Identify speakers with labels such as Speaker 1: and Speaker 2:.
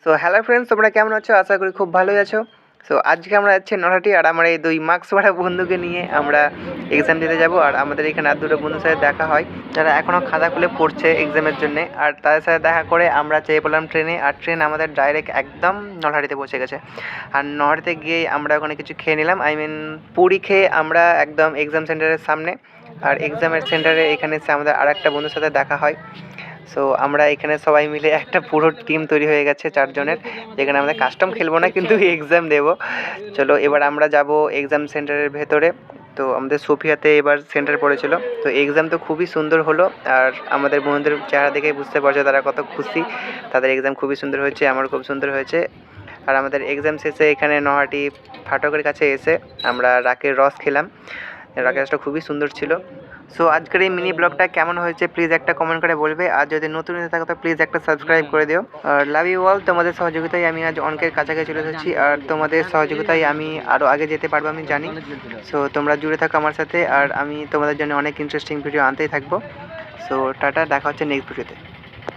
Speaker 1: So hello friends, তোমরা কেমন আছো? আশা করি খুব ভালোই আছো। সো আজকে আমরা যাচ্ছি নলহাটি, আর আমার এই 2 মার্কস পড়া বন্ধুকে নিয়ে আমরা এক্সাম দিতে যাব। আর আমাদের এখানে আর 2টো বন্ধুর সাথে দেখা হয় যারা এখনও খাতা খুলে পড়ছে এক্সামের জন্যে। আর তাদের সাথে দেখা করে আমরা চেয়ে পড়লাম ট্রেনে, আর ট্রেন আমাদের ডাইরেক্ট একদম নলহাটিতে পৌঁছে গেছে। আর নলহাটিতে গিয়ে আমরা ওখানে কিছু খেয়ে নিলাম, পুরি খেয়ে আমরা একদম এক্সাম সেন্টারের সামনে। আর এক্সামের সেন্টারে এখানে এসে আমাদের আর একটা বন্ধুর সাথে দেখা হয়। সো আমরা এখানে সবাই মিলে একটা পুরো টিম তৈরি হয়ে গেছে 4 জনের, যেখানে আমাদের কাস্টম খেলবো না কিন্তু এক্সাম দেবো। চলো এবার আমরা যাব এক্সাম সেন্টারের ভেতরে। তো আমাদের সোফিয়াতে এবার সেন্টার পড়েছিল। তো এক্সাম তো খুবই সুন্দর হলো, আর আমাদের বন্ধুদের চেহারা দেখেই বুঝতে পারছো তারা কত খুশি। তাদের এক্সাম খুবই সুন্দর হয়েছে, আমার খুব সুন্দর হয়েছে। আর আমাদের এক্সাম শেষে এখানে নলহাটি ফাটকের কাছে এসে আমরা রাকের রস খেলাম। রাকের রসটা খুবই সুন্দর ছিল। সো আজকের এই মিনি ব্লগটা কেমন হয়েছে প্লিজ একটা কমেন্ট করে বলবে, আর যদি নতুন হয়ে থাকো তো প্লিজ একটা সাবস্ক্রাইব করে দিও। আর লাভ ইউ অল। তোমাদের সহযোগিতায় আমি আজ অনেকের কাছাকাছি চলে এসেছি, আর তোমাদের সহযোগিতায় আমি আরও আগে যেতে পারবো আমি জানি। সো তোমরা জুড়ে থাকো আমার সাথে, আর আমি তোমাদের জন্য অনেক ইন্টারেস্টিং ভিডিও আনতেই থাকবো। সো টাটা, দেখা হচ্ছে নেক্সট ভিডিওতে।